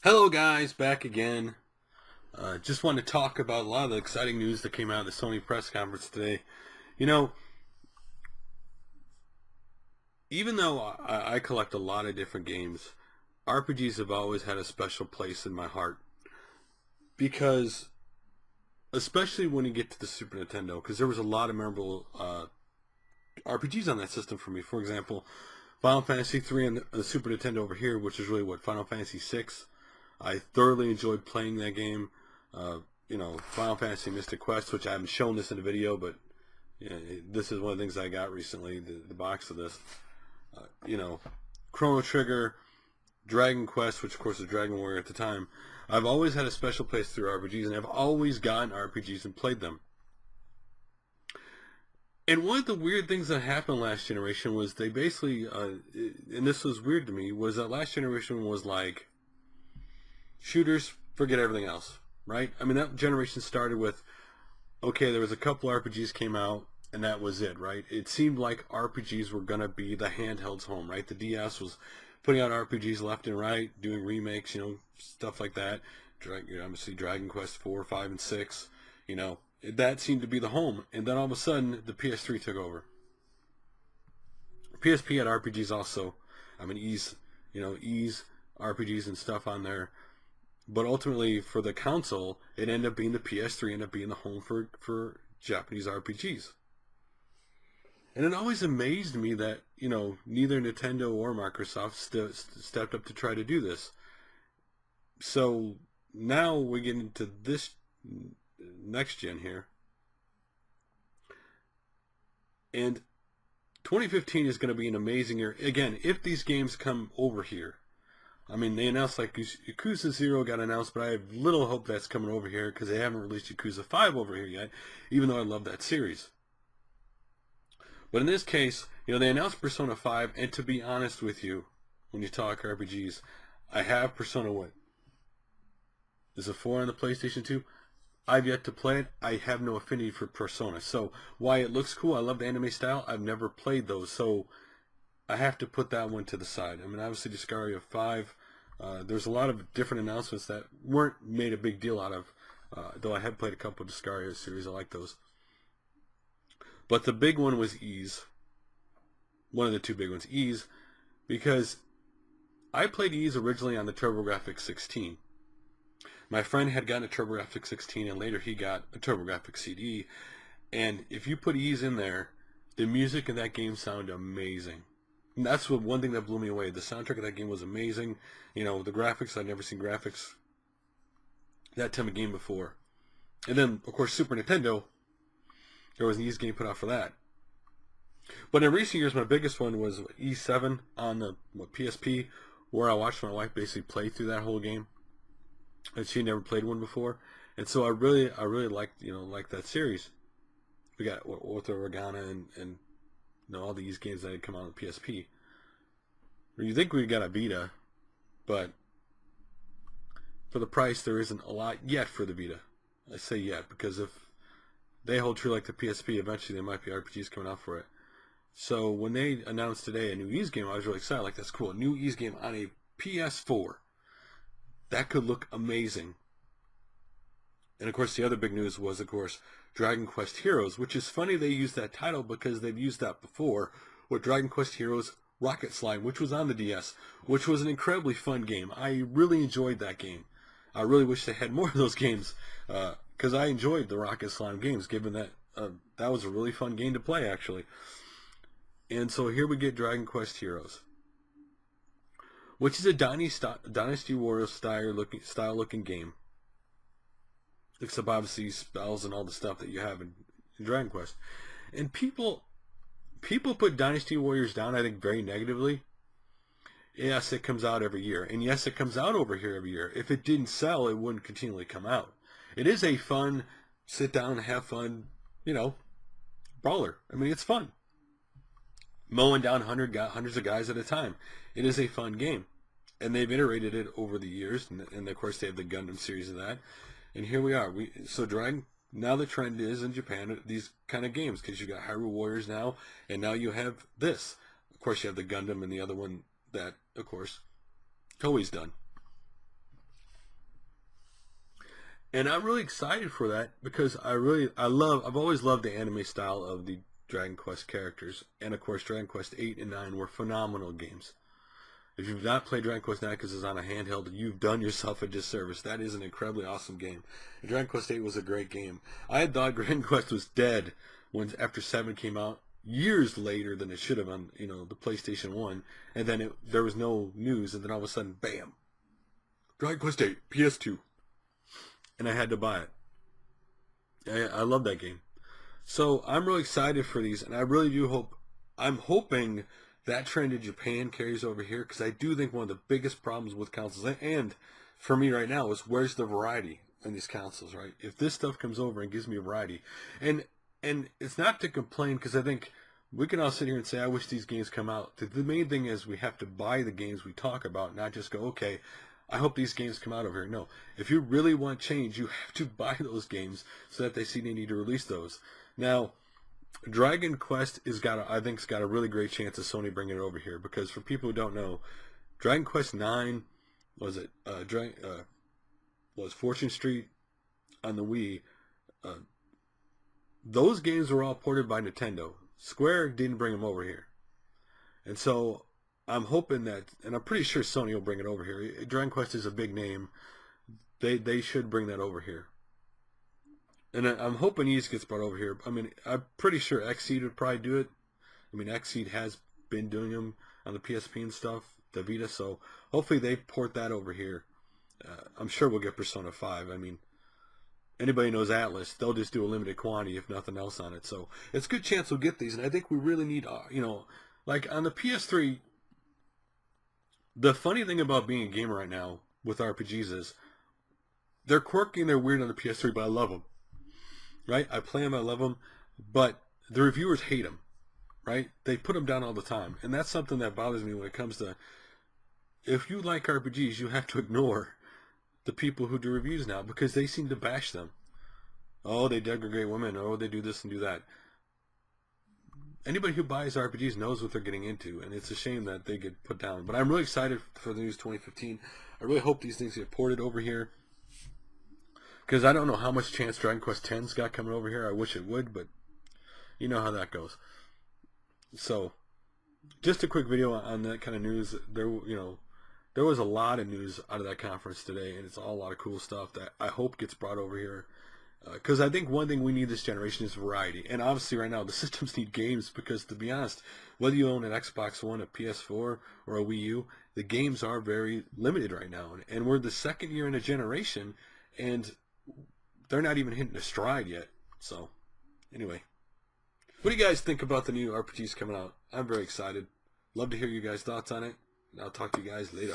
Hello guys, back again. Just want to talk about a lot of the exciting news that came out of the Sony press conference today. You know, even though I collect a lot of different games, RPGs have always had a special place in my heart because, especially when you get to the Super Nintendo, because there was a lot of memorable RPGs on that system for me. For example, Final Fantasy 3 on the Super Nintendo over here, which is really what Final Fantasy 6. I thoroughly enjoyed playing that game. Uh, Final Fantasy Mystic Quest, which I haven't shown this in a video, but this is one of the things I got recently, the box of this. Uh, you know, Chrono Trigger, Dragon Quest, which of course was Dragon Warrior at the time. I've always had a special place through RPGs, and I've always gotten RPGs and played them. And one of the weird things that happened last generation was they basically, and this was weird to me, was that last generation was like, shooters, forget everything else, right? I mean, that generation started with, okay, there was a couple RPGs came out, and that was it, right? It seemed like RPGs were going to be the handheld's home, right? The DS was putting out RPGs left and right, doing remakes, stuff like that. Obviously, Dragon Quest 4, 5, and 6, that seemed to be the home. And then all of a sudden, the PS3 took over. PSP had RPGs also. I mean, Ys RPGs and stuff on there. But ultimately, for the console, it ended up being the PS3, ended up being the home for Japanese RPGs. And it always amazed me that, neither Nintendo or Microsoft stepped up to try to do this. So now we get into this next gen here. And 2015 is going to be an amazing year. Again, if these games come over here. I mean, they announced like Yakuza 0 got announced, but I have little hope that's coming over here because they haven't released Yakuza 5 over here yet, even though I love that series. But in this case, they announced Persona 5, and to be honest with you, when you talk RPGs, I have Persona what? Is it 4 on the PlayStation 2? I've yet to play it. I have no affinity for Persona. So, why it looks cool, I love the anime style, I've never played those, so I have to put that one to the side. I mean, obviously, Disgaea 5, there's a lot of different announcements that weren't made a big deal out of, though I have played a couple of Disgaea series. I like those. But the big one was Ys. One of the two big ones, Ys, because I played Ys originally on the TurboGrafx 16. My friend had gotten a TurboGrafx 16, and later he got a TurboGrafx CD. And if you put Ys in there, the music in that game sounded amazing. And that's one thing that blew me away. The soundtrack of that game was amazing. The graphics, I'd never seen graphics that time of game before. And then, of course, Super Nintendo, there was an Ys game put out for that. But in recent years, my biggest one was E7 on the PSP, where I watched my wife basically play through that whole game, and she never played one before. And so I really liked that series. We got Ortho Regana and all these games that had come out on the PSP. You think we got a Vita, but for the price, there isn't a lot yet for the Vita. I say yet because if they hold true like the PSP, eventually there might be RPGs coming out for it. So when they announced today a new Ys game, I was really excited. Like, that's cool. A new Ys game on a PS4. That could look amazing. And of course, the other big news was, of course, Dragon Quest Heroes, which is funny they used that title because they've used that before with Dragon Quest Heroes Rocket Slime, which was on the DS, which was an incredibly fun game. I really enjoyed that game. I really wish they had more of those games because I enjoyed the Rocket Slime games, given that that was a really fun game to play, actually. And so here we get Dragon Quest Heroes, which is a Dynasty Warriors style looking game. Except obviously spells and all the stuff that you have in Dragon Quest. And people put Dynasty Warriors down, I think, very negatively. Yes, it comes out every year. And yes, it comes out over here every year. If it didn't sell, it wouldn't continually come out. It is a fun, sit down, have fun, brawler. I mean, it's fun. Mowing down hundreds of guys at a time. It is a fun game. And they've iterated it over the years. And of course, they have the Gundam series of that. And here we are. Now the trend is in Japan, these kind of games, because you got Hyrule Warriors now, and now you have this. Of course, you have the Gundam and the other one that, of course, Toei's done. And I'm really excited for that because I've always loved the anime style of the Dragon Quest characters. And of course, Dragon Quest 8 and 9 were phenomenal games. If you've not played Dragon Quest 9 because it's on a handheld, you've done yourself a disservice. That is an incredibly awesome game. And Dragon Quest 8 was a great game. I had thought Dragon Quest was dead after 7 came out, years later than it should have on the PlayStation 1. And then there was no news, and then all of a sudden, bam! Dragon Quest 8, PS2. And I had to buy it. I love that game. So I'm really excited for these, and I really do hope, I'm hoping that trend in Japan carries over here, because I do think one of the biggest problems with consoles, and for me right now, is where's the variety in these consoles, right? If this stuff comes over and gives me a variety, and it's not to complain, because I think we can all sit here and say, I wish these games come out. The main thing is we have to buy the games we talk about, not just go, okay, I hope these games come out over here. No, if you really want change, you have to buy those games so that they see they need to release those. Now, Dragon Quest I think's got a really great chance of Sony bringing it over here, because for people who don't know, Dragon Quest 9 was Fortune Street on the Wii. Those games were all ported by Nintendo. Square didn't bring them over here, and so I'm hoping that, and I'm pretty sure Sony will bring it over here. Dragon Quest is a big name. They should bring that over here. And I'm hoping Ys gets brought over here. I mean, I'm pretty sure Xseed would probably do it. I mean, Xseed has been doing them on the PSP and stuff, the Vita, so hopefully they port that over here. I'm sure we'll get Persona 5. I mean, anybody knows Atlas, they'll just do a limited quantity if nothing else on it. So it's a good chance we'll get these, and I think we really need, like on the PS3, the funny thing about being a gamer right now with RPGs is they're quirky and they're weird on the PS3, but I love them. Right? I play them, I love them, but the reviewers hate them. Right? They put them down all the time. And that's something that bothers me when it comes to, if you like RPGs, you have to ignore the people who do reviews now, because they seem to bash them. Oh, they degrade women. Oh, they do this and do that. Anybody who buys RPGs knows what they're getting into, and it's a shame that they get put down. But I'm really excited for the news 2015. I really hope these things get ported over here, because I don't know how much chance Dragon Quest X's got coming over here. I wish it would, but you know how that goes. So, just a quick video on that kind of news. There was a lot of news out of that conference today, and it's all a lot of cool stuff that I hope gets brought over here. Because I think one thing we need this generation is variety. And obviously right now the systems need games, because to be honest, whether you own an Xbox One, a PS4, or a Wii U, the games are very limited right now. And we're the second year in a generation, and they're not even hitting a stride yet. So, anyway. What do you guys think about the new RPGs coming out? I'm very excited. Love to hear you guys' thoughts on it. And I'll talk to you guys later.